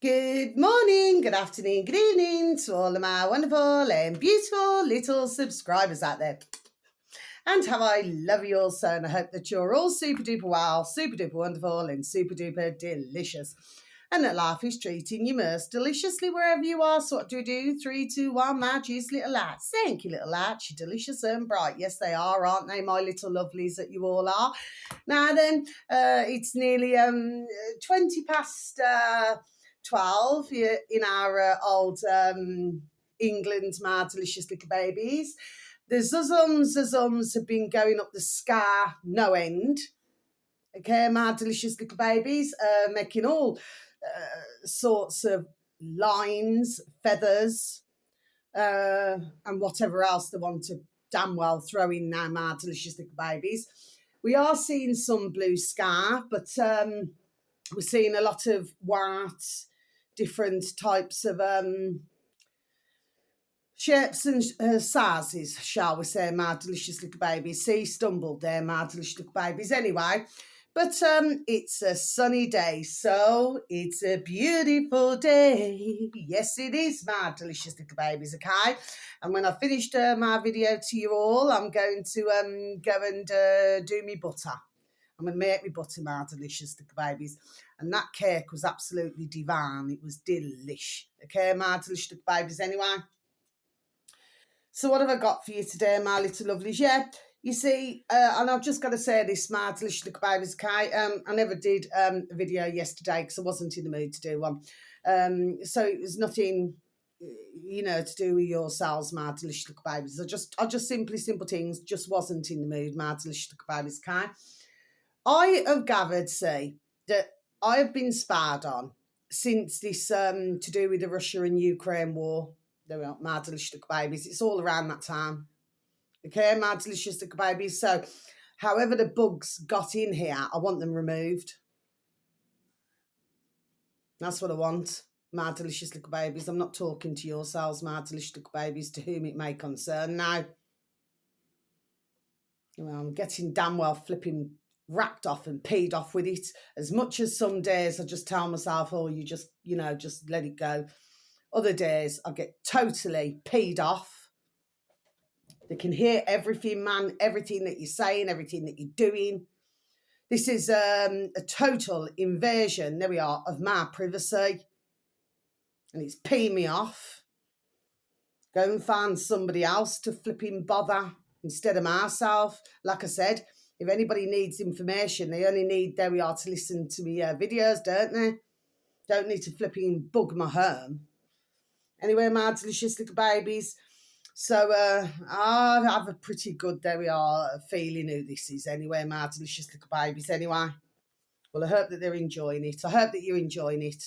Good morning, good afternoon, good evening to all of my wonderful and beautiful little subscribers out there. And how I love you all so, and I hope that you're all super duper well, super duper wonderful, and super duper delicious. And that life is treating you most deliciously wherever you are. So what do we do? 3, 2, 1, my juicy little lights. Thank you, little lights. You're delicious and bright. Yes, they are, aren't they, my little lovelies that you all are? Now then, it's nearly 20 past 12 in our old England, my delicious little babies. The zuzums have been going up the sky no end. Okay, my delicious little babies, making all sorts of lines, feathers, and whatever else they want to damn well throw in now, my delicious little babies. We are seeing some blue sky, but we're seeing a lot of white, different types of shapes and sizes, shall we say, my delicious little babies. See, stumbled there, my delicious little babies. Anyway, but it's a sunny day, so it's a beautiful day. Yes, it is, my delicious little babies, okay? And when I finished my video to you all, I'm going to go and do me butter. I'm going to make me butter, my delicious little babies. And that cake was absolutely divine. It was delish. Okay, my delicious little babies, anyway. So what have I got for you today, my little lovelies? Yeah, you see, and I've just got to say this, my delicious little babies, okay? I never did a video yesterday because I wasn't in the mood to do one. So it was nothing, to do with yourselves, my delicious little babies. I just simple things, just wasn't in the mood, my delicious little babies, okay? I have gathered, see, that I have been spied on since this to do with the Russia and Ukraine war. There we are, my delicious little babies. It's all around that time. Okay, my delicious little babies. So, however the bugs got in here, I want them removed. That's what I want, my delicious little babies. I'm not talking to yourselves, my delicious little babies, to whom it may concern now. Well, I'm getting damn well flipping wrapped off and peed off with it. As much as some days I just tell myself, oh, you just let it go. Other days I get totally peed off. They can hear everything, man, everything that you're saying, everything that you're doing. This is a total invasion, there we are, of my privacy. And it's peeing me off. Go and find somebody else to flipping bother instead of myself. Like I said, if anybody needs information, they only need, there we are, to listen to me videos, don't they? Don't need to flipping bug my home. Anyway, my delicious little babies. So I have a pretty good, there we are, feeling who this is anyway, my delicious little babies. Anyway, well, I hope that they're enjoying it. I hope that you're enjoying it,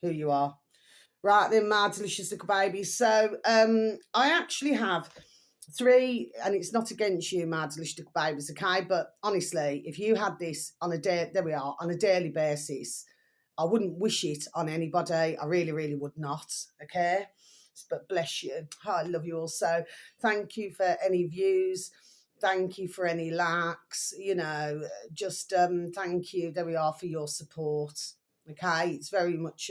who you are. Right then, my delicious little babies. So I actually have 3, and it's not against you, my delicious little babies, okay? But honestly, if you had this on a day, there we are, on a daily basis, I wouldn't wish it on anybody. I really, really would not, okay? But bless you. Oh, I love you all so. Thank you for any views. Thank you for any likes. Just thank you. There we are, for your support. Okay, it's very much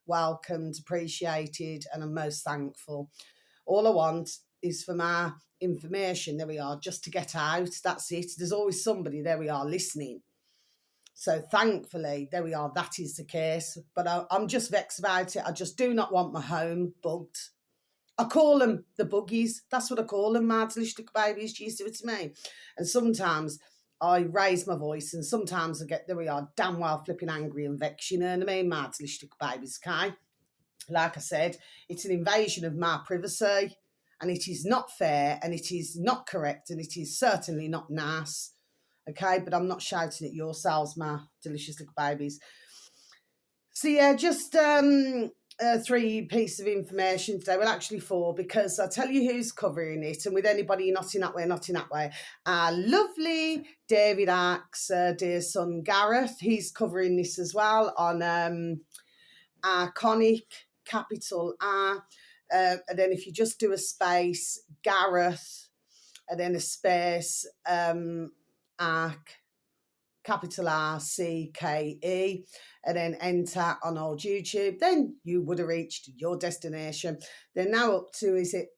welcomed, appreciated, and I'm most thankful. All I want is for my information, there we are, just to get out. That's it. There's always somebody, there we are, listening. So thankfully, there we are, that is the case. But I'm just vexed about it. I just do not want my home bugged. I call them the buggies. That's what I call them, my delicious little babies. Do you see what I mean? And sometimes I raise my voice, and sometimes I get, there we are, damn well flipping angry and vexed, you know what I mean, my delicious little babies, okay? Like I said, it's an invasion of my privacy, and it is not fair, and it is not correct, and it is certainly not nice. Okay, but I'm not shouting at yourselves, my delicious little babies. So yeah, just 3 pieces of information today. Well, actually 4, because I'll tell you who's covering it. And with anybody not in that way, our lovely David Axe, dear son Gareth, he's covering this as well on Iconic, capital R. And then if you just do a space, Gareth, and then a space, Arc, capital RCKE, and then enter on old YouTube, then you would have reached your destination. They're now up to, is it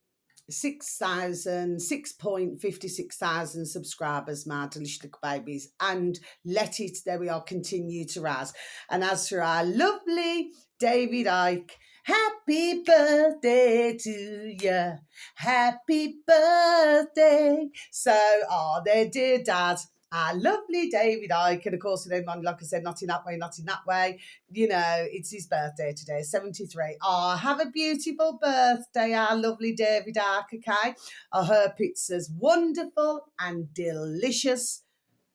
6.56 thousand subscribers, my delicious little babies, and let it, there we are, continue to rise. And as for our lovely David Icke, happy birthday to you, happy birthday. So, there, dear dad, our lovely David Icke, and of course, like I said, not in that way, not in that way. You know, it's his birthday today, 73. Have a beautiful birthday, our lovely David Icke, okay? I hope it's as wonderful and delicious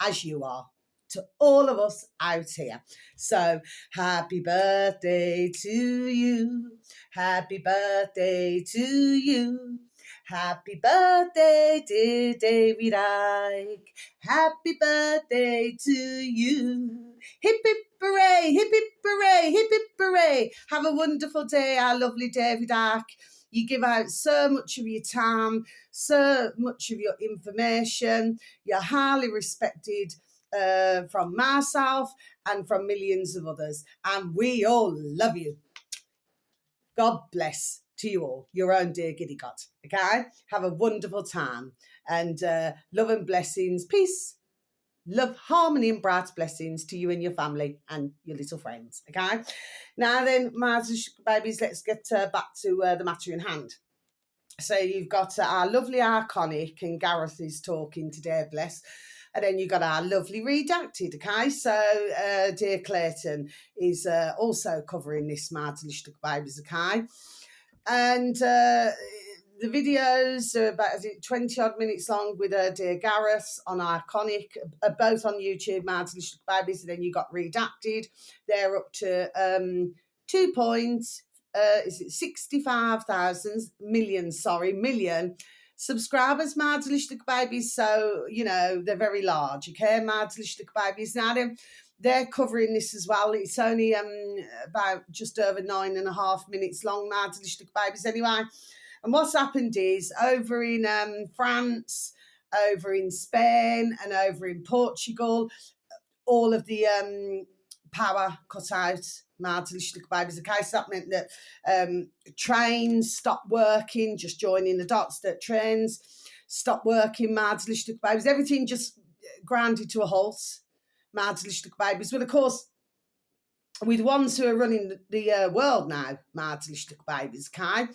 as you are to all of us out here. So, happy birthday to you. Happy birthday to you. Happy birthday, dear David Icke. Happy birthday to you. Hip, hip, hooray, hip, hip, hooray, hip, hip, hooray. Have a wonderful day, our lovely David Icke. You give out so much of your time, so much of your information. You're highly respected from myself and from millions of others. And we all love you. God bless to you all, your own dear giddy god. Okay? Have a wonderful time. And love and blessings, peace, love, harmony, and bright blessings to you and your family and your little friends. Okay? Now then, my babies, let's get back to the matter in hand. So you've got our lovely iconic, and Gareth is talking today, bless. And then you got our lovely redacted, okay? So dear Clayton is also covering this, my delicious babies, okay? And the videos are about 20 odd minutes long with dear Gareth on iconic, both on YouTube, my delicious babies. And then you got redacted. They're up to 2 points. Is it 65,000 million subscribers, my delicious babies. So, you know, they're very large, okay, my delicious babies. Now they're covering this as well. It's only about just over 9.5 minutes long, my delicious babies, anyway. And what's happened is, over in France, over in Spain, and over in Portugal, all of the power cut out, my delicious babies. Okay, so that meant that trains stopped working, just joining the dots, that trains stopped working, my delicious babies. Everything just grounded to a halt, my delicious babies. But of course, with ones who are running the world now, my delicious babies, okay,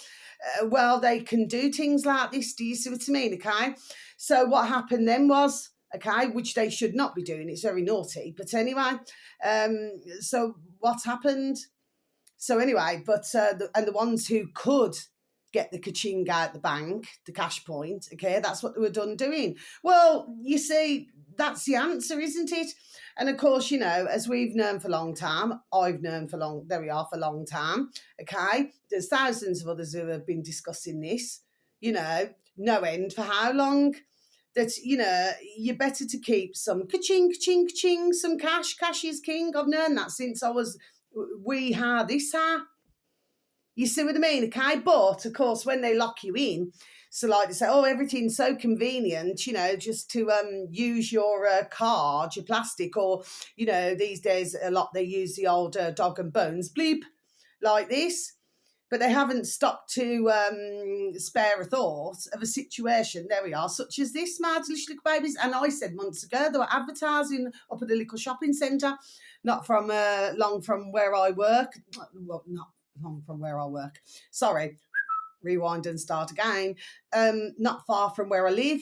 well, they can do things like this. Do you see what I mean? Okay, so what happened then was, okay, which they should not be doing. It's very naughty. But anyway, so what happened? So anyway, but the ones who could get the ka-ching out the bank, the cash point, okay, that's what they were done doing. Well, you see, that's the answer, isn't it? And of course, you know, as we've known for a long time, I've known for long time, okay? There's thousands of others who have been discussing this, you know, no end for how long. That, you know, you're better to keep some ka-ching, ka-ching, ka-ching, some cash. Cash is king. I've known that since I was this. You see what I mean? Okay, but of course, when they lock you in, so like they say, oh, everything's so convenient, you know, just to use your card, your plastic, or, you know, these days a lot they use the old dog and bones bleep like this. But they haven't stopped to spare a thought of a situation, there we are, such as this, my delicious little babies. And I said months ago, they were advertising up at the little shopping centre, not from long from where I work. Well, not long from where I work. Sorry, rewind and start again. Not far from where I live.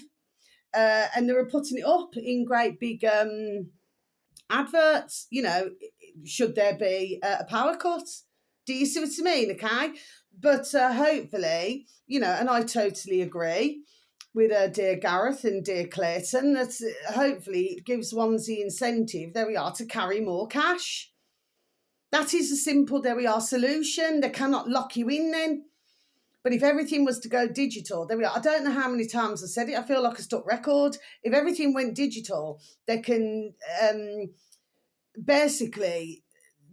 And they were putting it up in great big adverts, you know, should there be a power cut? Do you see what I mean? Okay. But hopefully, you know, and I totally agree with dear Gareth and dear Clayton, that hopefully it gives ones the incentive, there we are, to carry more cash. That is a simple, there we are, solution. They cannot lock you in then. But if everything was to go digital, there we are. I don't know how many times I said it. I feel like a stuck record. If everything went digital, they can basically,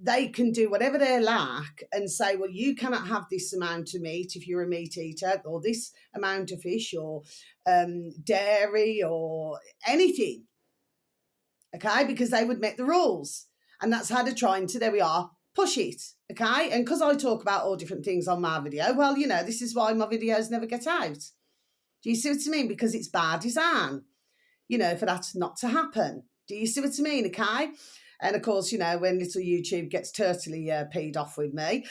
they can do whatever they like and say, well, you cannot have this amount of meat if you're a meat eater, or this amount of fish, or dairy, or anything. okay, because they would make the rules. And that's how they're trying to, there we are, push it, okay? And because I talk about all different things on my video, well, you know, this is why my videos never get out. Do you see what I mean? Because it's bad design, you know, for that not to happen. Do you see what I mean, okay? And of course, you know, when little YouTube gets totally peed off with me,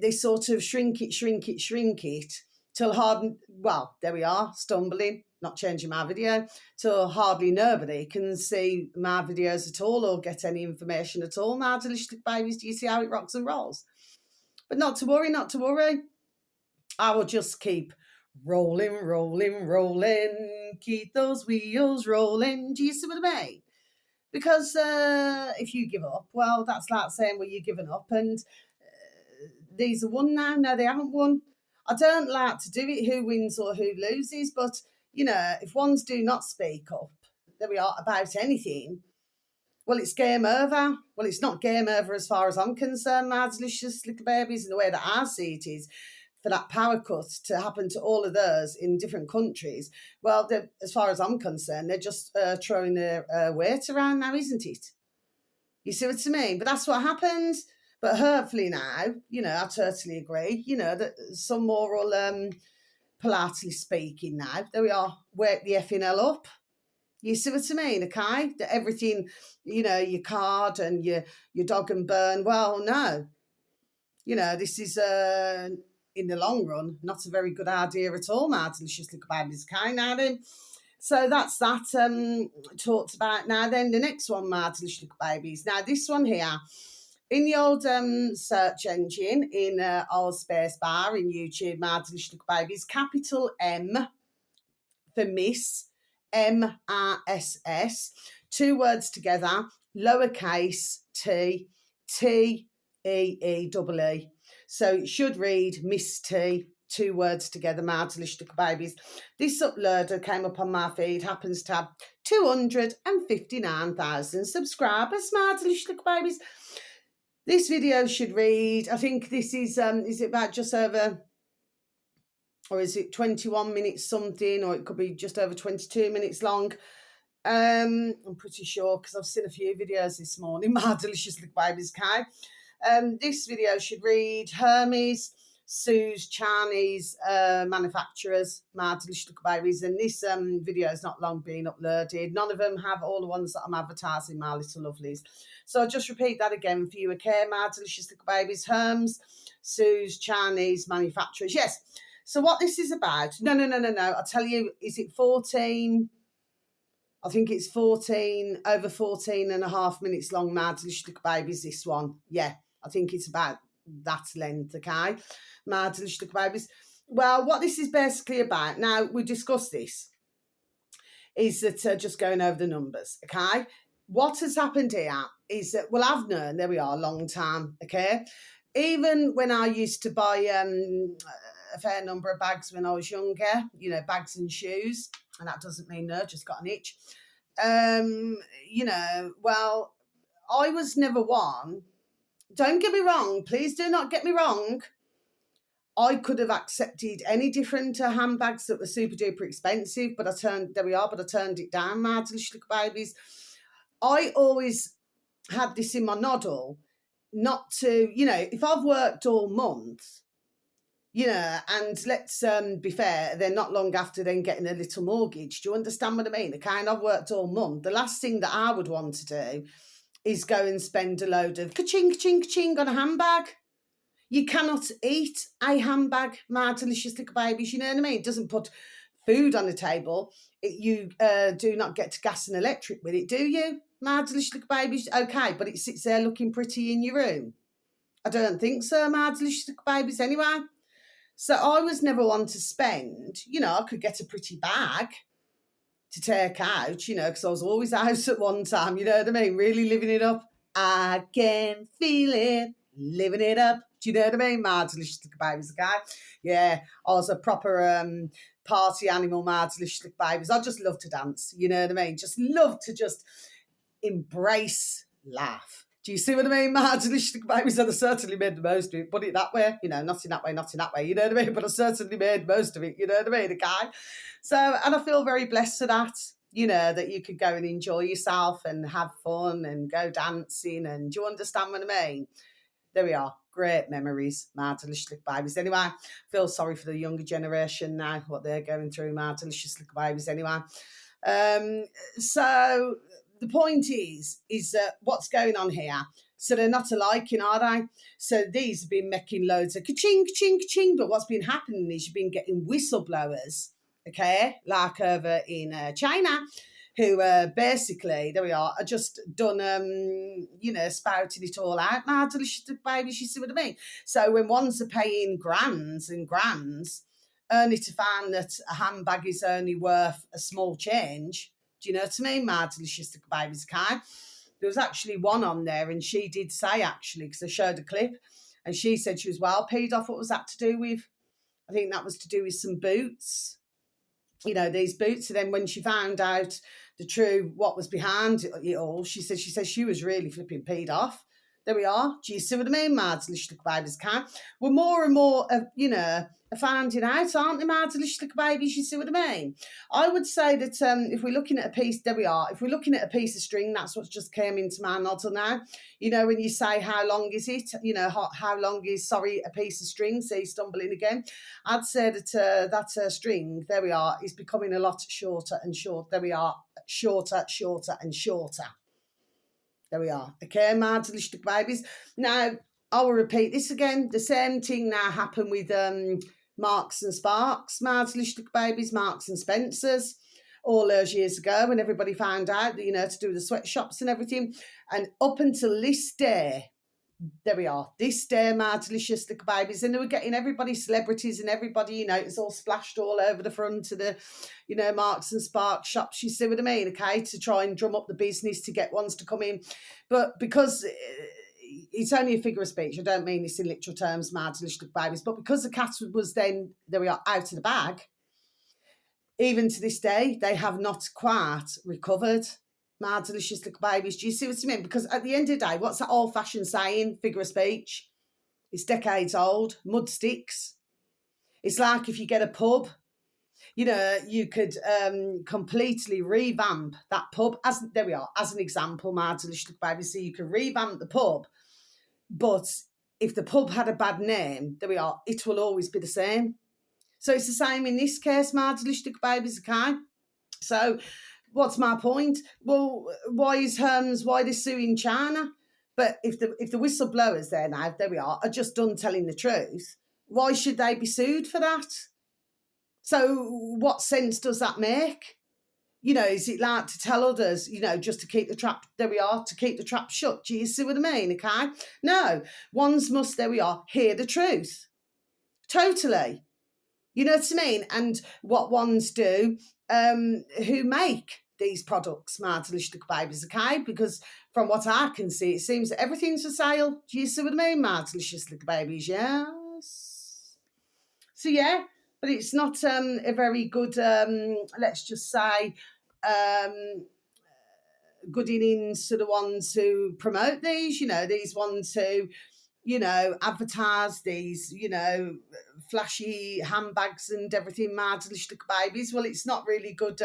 they sort of shrink it till well, there we are, stumbling, not changing my video, till hardly nobody can see my videos at all or get any information at all. Now, delicious babies, do you see how it rocks and rolls? But not to worry, not to worry. I will just keep rolling, keep those wheels rolling. Do you see what I mean? Because if you give up, well, that's like saying, well, you're giving up, and these are won now. No, they haven't won. I don't like to do it, who wins or who loses, but, you know, if ones do not speak up, there we are, about anything, well, it's game over. Well, it's not game over as far as I'm concerned, my delicious little babies, and the way that I see it is, for that power cut to happen to all of those in different countries, well, as far as I'm concerned, they're just throwing their weight around now, isn't it? You see what I mean? But that's what happens. But hopefully now, you know, I totally agree, you know, that some moral, politely speaking now, there we are, wake the effing hell up. You see what I mean, okay? That everything, you know, your card and your dog and burn, well, no. You know, this is... in the long run, not a very good idea at all, my delicious little babies, okay? Now then, so that's that talked about. Now then, the next one, my delicious little babies. Now this one here, in the old search engine, in old space bar in YouTube, my delicious little babies, capital M for Miss, M-I-S-S, 2 words together, lowercase t, T-E-E-E-E. So it should read Miss T, 2 words together, my delicious little babies. This uploader came up on my feed, happens to have 259,000 subscribers, my delicious little babies. This video should read, I think this is it about just over, or is it 21 minutes something, or it could be just over 22 minutes long. I'm pretty sure, because I've seen a few videos this morning, my delicious little babies, okay? This video should read Hermes, Sue's Chinese manufacturers, my delicious little babies, and this video has not long been uploaded. None of them have all the ones that I'm advertising, my little lovelies. So I'll just repeat that again for you, okay, my delicious little babies. Hermes, Sue's Chinese manufacturers. Yes. So what this is about, no. I'll tell you, is it 14... I think it's 14, over 14 and a half minutes long, my delicious little babies, this one. Yeah, I think it's about that length, okay? My delicious little babies. Well, what this is basically about, now we discussed this, is that just going over the numbers, okay? What has happened here is that, well, I've known, there we are, a long time, okay? Even when I used to buy a fair number of bags when I was younger, you know, bags and shoes, and that doesn't mean no, just got an itch. You know, well, I was never one. Don't get me wrong. Please do not get me wrong. I could have accepted any different handbags that were super duper expensive, but I turned it down, my delicious little babies. I always had this in my noddle, not to, you know, if I've worked all month, you know, and let's be fair, they're not long after then getting a little mortgage. Do you understand what I mean? The kind I've worked all month. The last thing that I would want to do is go and spend a load of ka-ching, ka-ching, ka-ching on a handbag. You cannot eat a handbag, my delicious little babies. You know what I mean? It doesn't put food on the table. You do not get gas and electric with it, do you, my delicious little babies? Okay, but it sits there looking pretty in your room. I don't think so, my delicious little babies, anyway. So I was never one to spend, you know, I could get a pretty bag to take out, you know, because I was always out at one time, you know what I mean? Really living it up. I can feel it, living it up. Do you know what I mean? My delicious little babies, okay? Yeah, I was a proper party animal, my delicious little babies. I just love to dance, you know what I mean? Just love to just embrace laugh. Do you see what I mean? My delicious little babies, and I certainly made the most of it. Put it that way, you know, not in that way, you know what I mean? But I certainly made most of it, you know what I mean, okay? So, and I feel very blessed for that. you know, that you could go and enjoy yourself and have fun and go dancing. And do you understand what I mean? There we are. Great memories, my delicious little babies. Anyway, I feel sorry for the younger generation now, what they're going through, my delicious little babies. Anyway, so the point is what's going on here? So they're not alike, are they? So these have been making loads of ka-ching, ka-ching, ka-ching, but what's been happening is you've been getting whistleblowers, okay, like over in China, who basically, there we are just done, spouting it all out. My delicious babies, you see what I mean? So when ones are paying grands and grands, only to find that a handbag is only worth a small change. Do you know what I mean, my delicious babies, okay? There was actually one on there, and she did say, actually, because I showed a clip, and she said she was well paid off. What was that to do with? I think that was to do with some boots. You know, these boots. And then when she found out the true what was behind it all, she said she was really flipping paid off. There we are. Do you see what I mean, my delicious little babies, can? We're more and more, are finding out, aren't they, my delicious little babies? You see what I mean? I would say that if we're looking at a piece, there we are. If we're looking at a piece of string, that's what just came into my noddle now. You know, when you say, how long is it? You know, how long is, a piece of string? See, stumbling again. I'd say that that string, there we are, is becoming a lot shorter and shorter. There we are, shorter, shorter and shorter. There we are. Okay, my delicious babies. Now, I will repeat this again. The same thing now happened with Marks and Sparks, my delicious babies, Marks and Spencers, all those years ago when everybody found out, you know, to do the sweatshops and everything. And up until this day, there we are, this day, my delicious little babies, and they were getting everybody, celebrities and everybody, you know, it was all splashed all over the front of the, you know, Marks and Sparks shops, you see what I mean, okay, to try and drum up the business to get ones to come in. But because it's only a figure of speech, I don't mean this in literal terms, my delicious little babies, but because the cat was then, there we are, out of the bag, even to this day, they have not quite recovered. My delicious little babies. Do you see what I mean? Because at the end of the day, what's that old-fashioned saying, figure of speech? It's decades old. Mud sticks. It's like if you get a pub, you know, you could completely revamp that pub. There we are, as an example, my delicious little babies. So you can revamp the pub, but if the pub had a bad name, there we are, it will always be the same. So it's the same in this case, my delicious little babies, okay? So what's my point? Well, why is Hermes, why they're suing China? But if the whistleblowers there now, there we are just done telling the truth, why should they be sued for that? So what sense does that make? You know, is it like to tell others, you know, just to keep the trap, there we are, to keep the trap shut? Do you see what I mean, okay? No, ones must, there we are, hear the truth. Totally. You know what I mean? And what ones do, who make these products, my delicious little babies, okay? Because from what I can see, it seems that everything's for sale. Do you see what I mean, my delicious little babies? Yes. So, yeah, but it's not a very good, let's just say, good innings to the ones who promote these, you know, these ones who, you know, advertise these, you know, flashy handbags and everything, my delicious little babies. Well, it's not really good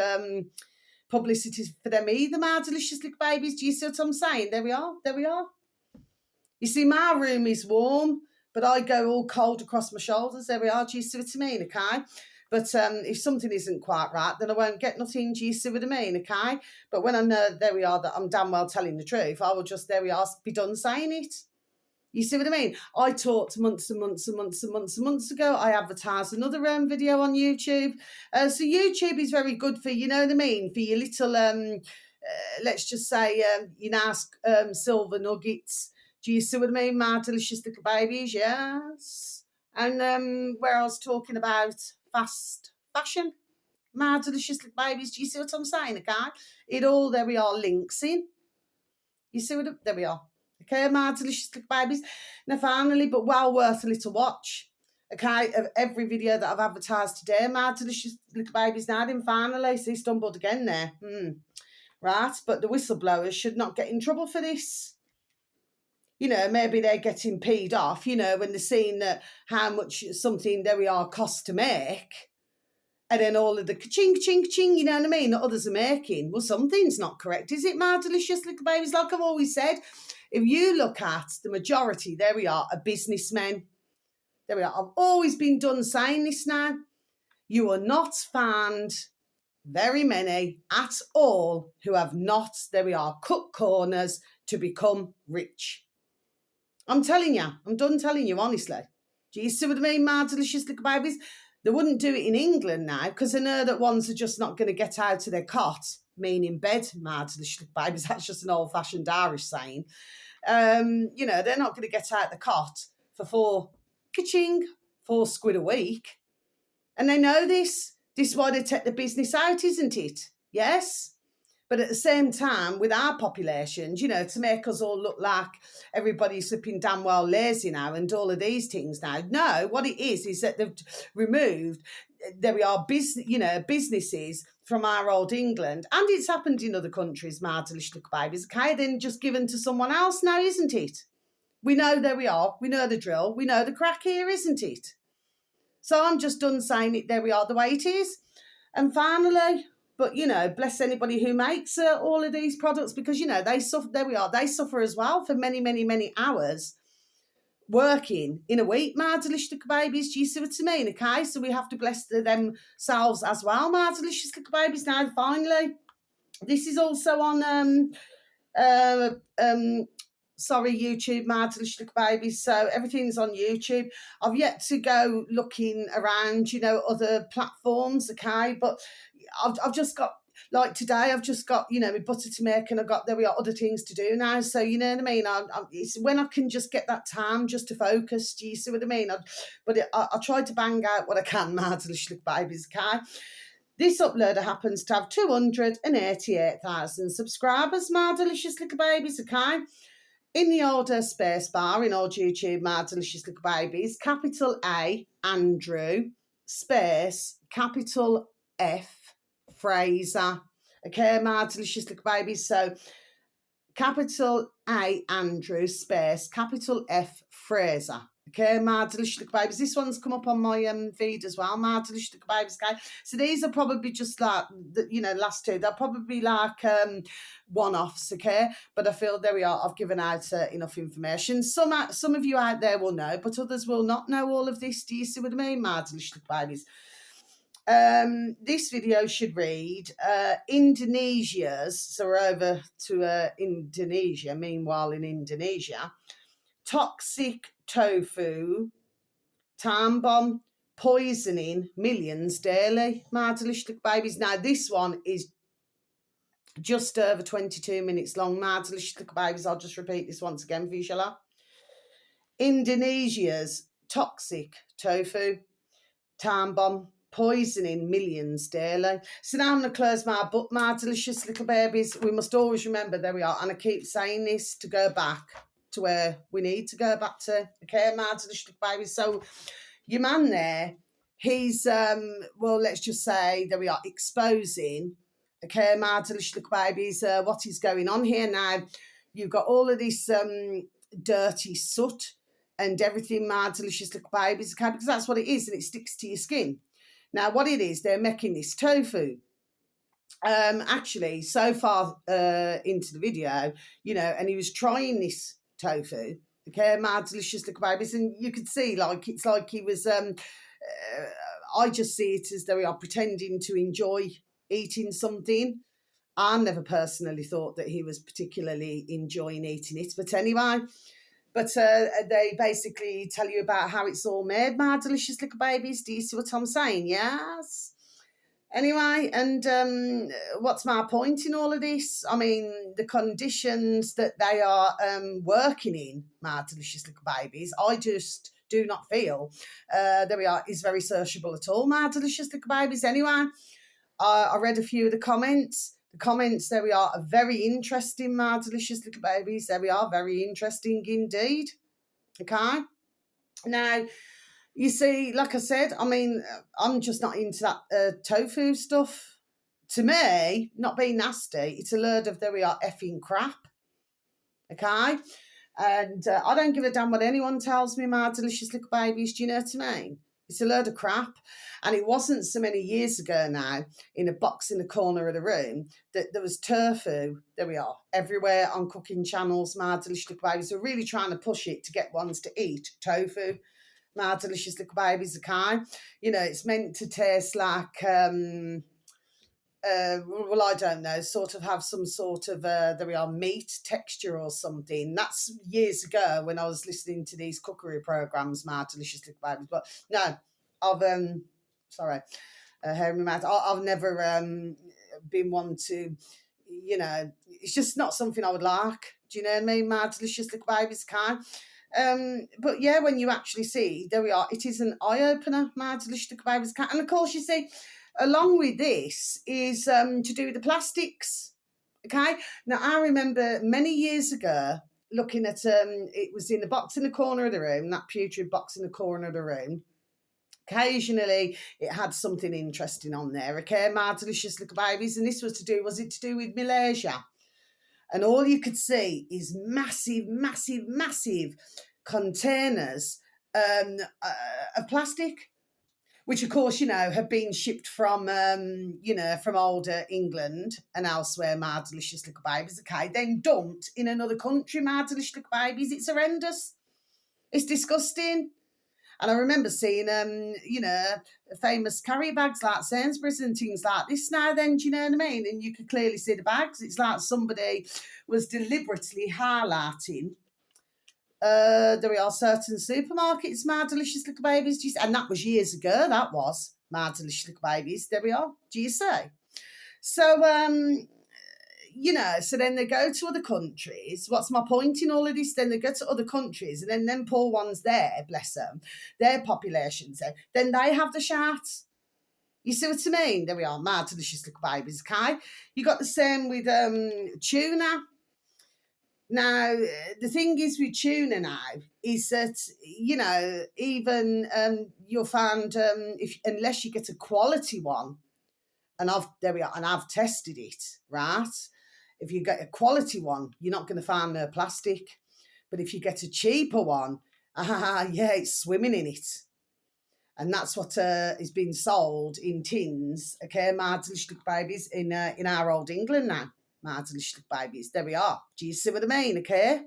publicity for them either, my delicious little babies. Do you see what I'm saying? There we are. There we are. You see, my room is warm, but I go all cold across my shoulders. There we are. Do you see what I mean? Okay. But if something isn't quite right, then I won't get nothing. Do you see what I mean? Okay. But when I know, there we are, that I'm damn well telling the truth, I will just, there we are, be done saying it. You see what I mean? I talked months and months and months and months and months ago. I advertised another video on YouTube. So YouTube is very good for, you know what I mean, for your little, let's just say, you nice silver nuggets. Do you see what I mean? My delicious little babies, yes. And where I was talking about fast fashion, my delicious little babies. Do you see what I'm saying, okay? It all, there we are, links in. You see what, there we are. Okay, my delicious little babies. Now, finally, but well worth a little watch, okay, of every video that I've advertised today, my delicious little babies. Now, then finally, see, stumbled again there. Right, but the whistleblowers should not get in trouble for this. You know, maybe they're getting peed off, you know, when they're seeing that how much something, there we are, costs to make. And then all of the ka-ching, ching, ching, you know what I mean, that others are making. Well, something's not correct, is it, my delicious little babies? Like I've always said, if you look at the majority, there we are businessmen. There we are. I've always been done saying this now. You will not find very many at all who have not, there we are, cut corners to become rich. I'm telling you, I'm done telling you, honestly. Do you see what I mean, my delicious little babies? They wouldn't do it in England now because they know that ones are just not going to get out of their cot, meaning bed, my delicious little babies. That's just an old-fashioned Irish saying. You know, they're not going to get out the cot for £4 a week. And they know this. This is why they take the business out, isn't it? Yes? But at the same time, with our populations, you know, to make us all look like everybody's flipping damn well lazy now and all of these things now. No, what it is that they've removed, there we are, businesses from our old England. And it's happened in other countries, my delicious little babies, okay? Then just given to someone else now, isn't it? We know there we are. We know the drill. We know the crack here, isn't it? So I'm just done saying it, there we are, the way it is. And finally, but, you know, bless anybody who makes all of these products because, you know, they suffer, there we are, they suffer as well for many, many, many hours working in a week, my delicious little babies. Do you see what I mean? Okay, so we have to bless themselves as well, my delicious little babies. Now, finally, this is also on YouTube, my delicious little babies. So everything's on YouTube. I've yet to go looking around, you know, other platforms, okay? But I've just got, like today, I've just got, you know, my butter to make and I've got, there we are, other things to do now. So, you know what I mean? It's when I can just get that time just to focus. Do you see what I mean? I try to bang out what I can, my delicious little babies, okay? This uploader happens to have 288,000 subscribers, my delicious little babies, okay? In the order space bar in old YouTube, my delicious little babies, capital A, Andrew, space, capital F, Fraser. Okay, my delicious little babies. So, capital A, Andrew, space, capital F, Fraser. Okay, my delicious little babies. This one's come up on my feed as well, my delicious little babies. Okay, so these are probably just like, you know, last two. They'll probably be like one-offs, okay? But I feel, there we are, I've given out enough information. Some of you out there will know, but others will not know all of this. Do you see what I mean, my delicious little babies? This video should read Indonesia's, so we're over to Indonesia, meanwhile in Indonesia, toxic tofu time bomb poisoning millions daily, my delicious little babies. Now this one is just over 22 minutes long, my delicious little babies. I'll just repeat this once again for you, shall I? Indonesia's toxic tofu time bomb poisoning millions daily. So now I'm going to close my book, my delicious little babies. We must always remember, there we are, and I keep saying this, to go back to where we need to go back to. Okay, my delicious little babies. So your man there, he's, well, let's just say, there we are, exposing, okay, my delicious little babies, what is going on here now. You've got all of this dirty soot and everything, my delicious little babies, okay, because that's what it is, and it sticks to your skin. Now, what it is, they're making this tofu. Actually, so far into the video, you know, and he was trying this tofu, okay, my delicious little babies, and you could see, like, it's like he was, I just see it as though we are pretending to enjoy eating something. I never personally thought that he was particularly enjoying eating it, but anyway. But they basically tell you about how it's all made, my delicious little babies. Do you see what I'm saying? Yes. Anyway, and what's my point in all of this? I mean, the conditions that they are working in, my delicious little babies, I just do not feel, there we are, is very sociable at all, my delicious little babies. Anyway, I read a few of the comments. The comments, there we are very interesting, my delicious little babies. There we are, very interesting indeed. Okay. Now, you see, like I said, I mean, I'm just not into that tofu stuff. To me, not being nasty, it's a load of, there we are, effing crap. Okay. And I don't give a damn what anyone tells me, my delicious little babies. Do you know what I mean? It's a load of crap. And it wasn't so many years ago now, in a box in the corner of the room, that there was tofu, there we are, everywhere on cooking channels. My delicious little babies are really trying to push it to get ones to eat tofu. My delicious little babies, okay? You know, it's meant to taste like, well, I don't know, sort of have some sort of, there we are, meat texture or something. That's years ago when I was listening to these cookery programs, my delicious little babies. But no, I've, sorry, hair in my mouth. I've never been one to, you know, it's just not something I would like. Do you know what I mean? My delicious little babies can. But yeah, when you actually see, there we are, it is an eye opener, my delicious little babies can. And of course, you see, along with this is to do with the plastics. Okay. Now, I remember many years ago looking at, it was in the box in the corner of the room, that putrid box in the corner of the room. Occasionally, it had something interesting on there. Okay, my delicious little babies. And this was it to do with Malaysia? And all you could see is massive, massive, massive containers of plastic, which of course, you know, have been shipped from, you know, from older England and elsewhere, my delicious little babies, okay, then dumped in another country, my delicious little babies. It's horrendous. It's disgusting. And I remember seeing, you know, famous carry bags like Sainsbury's and things like this now then, do you know what I mean? And you could clearly see the bags. It's like somebody was deliberately highlighting there we are, certain supermarkets, my delicious little babies. And that was years ago, that was, my delicious little babies. There we are, do you say? So, you know, so then they go to other countries. What's my point in all of this? Then they go to other countries, and then them poor ones there, bless them, their populations there, then they have the shots. You see what I mean? There we are, my delicious little babies, okay? You got the same with tuna. Now, the thing is with tuna now is that, you know, even you'll find unless you get a quality one, and I've tested it, right? If you get a quality one, you're not going to find no plastic. But if you get a cheaper one, yeah, it's swimming in it. And that's what is being sold in tins, okay, my delicious little babies, in our old England now. My delicious little babies, there we are. Do you see what I mean, okay?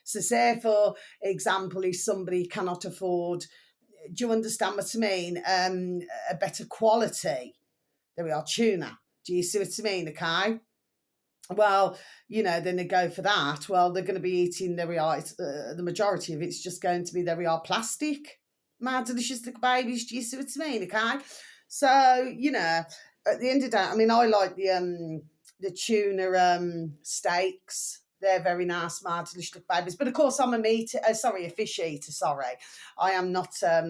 So say, for example, if somebody cannot afford, do you understand what I mean, a better quality, there we are, tuna. Do you see what I mean, okay? Well, you know, then they go for that. Well, they're going to be eating, there we are, the majority of it's just going to be, there we are, plastic. My delicious little babies, do you see what I mean, okay? So, you know, at the end of the day, I mean, I like the tuna steaks. They're very nice, my delicious little babies. But of course, I'm a fish eater, sorry. I am not a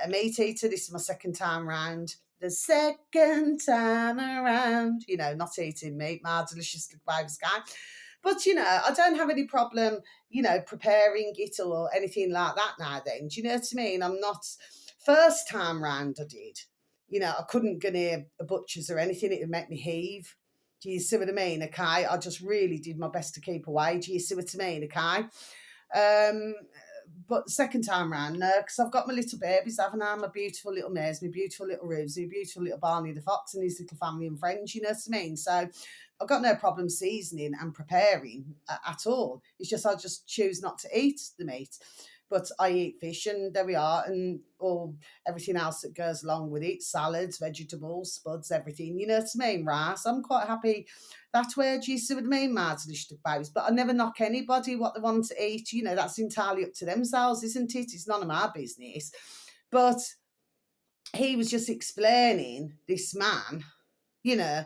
meat eater. This is my second time round. The second time around, you know, not eating meat, my delicious little babies, guy. But, you know, I don't have any problem, you know, preparing it or anything like that now then. Do you know what I mean? I'm not, first time round I did. You know, I couldn't go near a butcher's or anything. It would make me heave. Do you see what I mean? Okay, I just really did my best to keep away. Do you see what I mean? Okay. But second time round, no, because I've got my little babies, haven't I? My beautiful little mares, my beautiful little Rubes, my beautiful little Barney the Fox and his little family and friends, you know what I mean? So I've got no problem seasoning and preparing at all. It's just I just choose not to eat the meat. But I eat fish, and there we are, and all everything else that goes along with it, salads, vegetables, spuds, everything, you know what I mean, rice. I'm quite happy that way, do you see what I mean, my delicious babies? But I never knock anybody what they want to eat, you know, that's entirely up to themselves, isn't it? It's none of my business. But he was just explaining, this man, you know,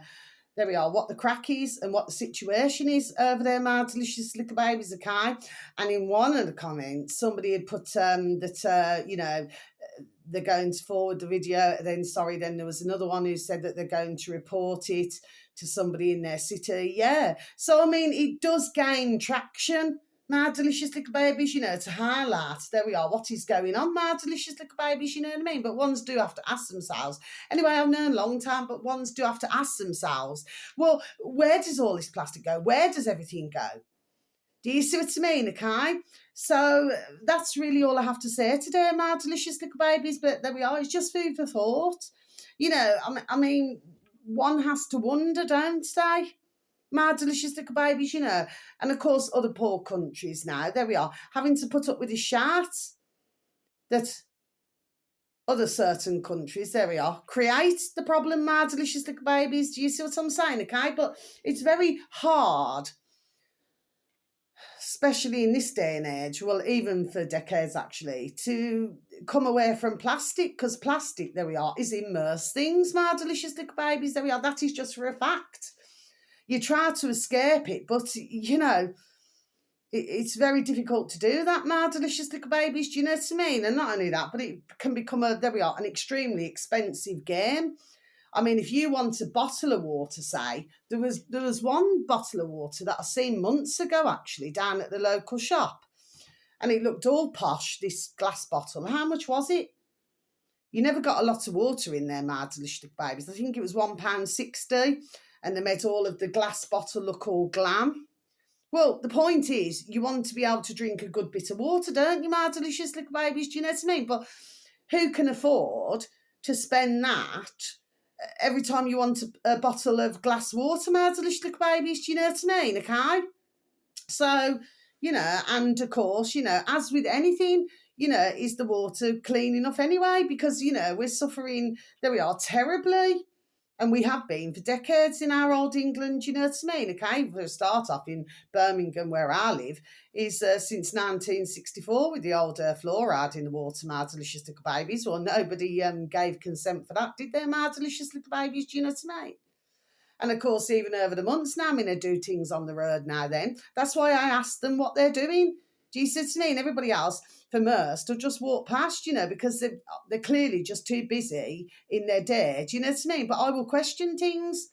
there we are, what the crack is and what the situation is over there, my delicious little babies, okay? And in one of the comments, somebody had put that, you know, they're going to forward the video. Then there was another one who said that they're going to report it to somebody in their city. Yeah. So, I mean, it does gain traction, my delicious little babies, you know, to highlight, there we are, what is going on, my delicious little babies, you know what I mean? But ones do have to ask themselves. Anyway, I've known a long time, but ones do have to ask themselves, well, where does all this plastic go? Where does everything go? Do you see what I mean, okay? So that's really all I have to say today, my delicious little babies. But there we are. It's just food for thought. You know, I mean, one has to wonder, don't they? My delicious little babies, you know. And of course, other poor countries now, there we are, having to put up with this shat that other certain countries, there we are, create the problem, my delicious little babies. Do you see what I'm saying, okay? But it's very hard, especially in this day and age, well, even for decades actually, to come away from plastic, because plastic, there we are, is immersed things, my delicious little babies, there we are. That is just for a fact. You try to escape it, but, you know, it's very difficult to do that, my delicious little babies. Do you know what I mean? And not only that, but it can become there we are, an extremely expensive game. I mean, if you want a bottle of water, say, there was one bottle of water that I seen months ago, actually, down at the local shop. And it looked all posh, this glass bottle. How much was it? You never got a lot of water in there, my delicious little babies. I think it was £1.60. And they made all of the glass bottle look all glam. Well, the point is, you want to be able to drink a good bit of water, don't you, my delicious little babies? Do you know what I mean? But who can afford to spend that every time you want a bottle of glass water, my delicious little babies? Do you know what I mean? Okay? So, you know, and of course, you know, as with anything, you know, is the water clean enough anyway? Because, you know, we're suffering, there we are, terribly. And we have been for decades in our old England, you know what I mean? Okay, for a start off in Birmingham, where I live, is since 1964 with the old fluoride in the water, my delicious little babies. Well, nobody gave consent for that, did they, my delicious little babies? Do you know what I mean? And of course, even over the months now, I mean, they do things on the road now then. That's why I asked them what they're doing. Do you see what I mean? Everybody else for Merst will just walk past, you know, because they're clearly just too busy in their day. Do you know what I mean? But I will question things.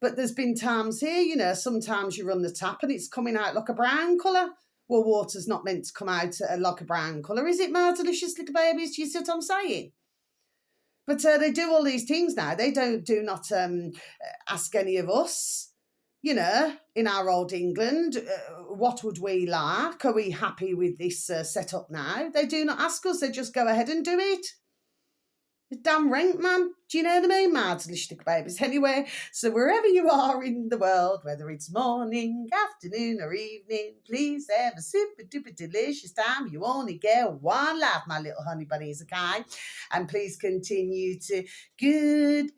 But there's been times here, you know, sometimes you run the tap and it's coming out like a brown colour. Well, water's not meant to come out like a brown colour, is it, my delicious little babies? Do you see what I'm saying? But they do all these things now. They do not ask any of us, you know, in our old England, what would we like? Are we happy with this setup now? They do not ask us. They just go ahead and do it. Damn rank, man. Do you know what I mean, my delicious little babies? Anyway, so wherever you are in the world, whether it's morning, afternoon, or evening, please have a super duper delicious time. You only get one life, my little honey bunnies, okay? And please continue to good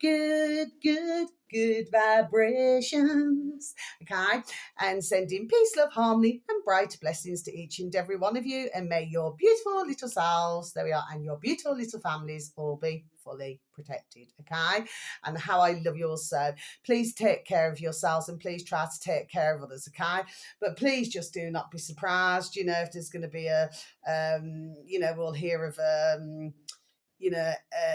vibrations, okay? And sending peace, love, harmony, and bright blessings to each and every one of you. And may your beautiful little selves, there we are, and your beautiful little families all be fully protected, okay? And how I love you all so. Please take care of yourselves and please try to take care of others, okay? But please just do not be surprised, you know, if there's going to be a, you know, we'll hear of, you know,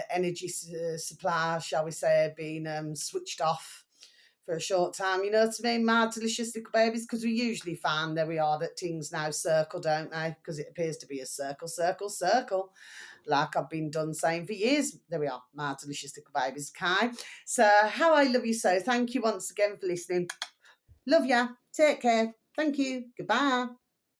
energy supply, shall we say, being switched off for a short time, you know what I mean, my delicious little babies, because we usually find, there we are, that things now circle, don't they? Because it appears to be a circle, circle, circle, like I've been done saying for years. There we are, my delicious little babies, okay? So how I love you so. Thank you once again for listening. Love ya. Take care. Thank you. Goodbye.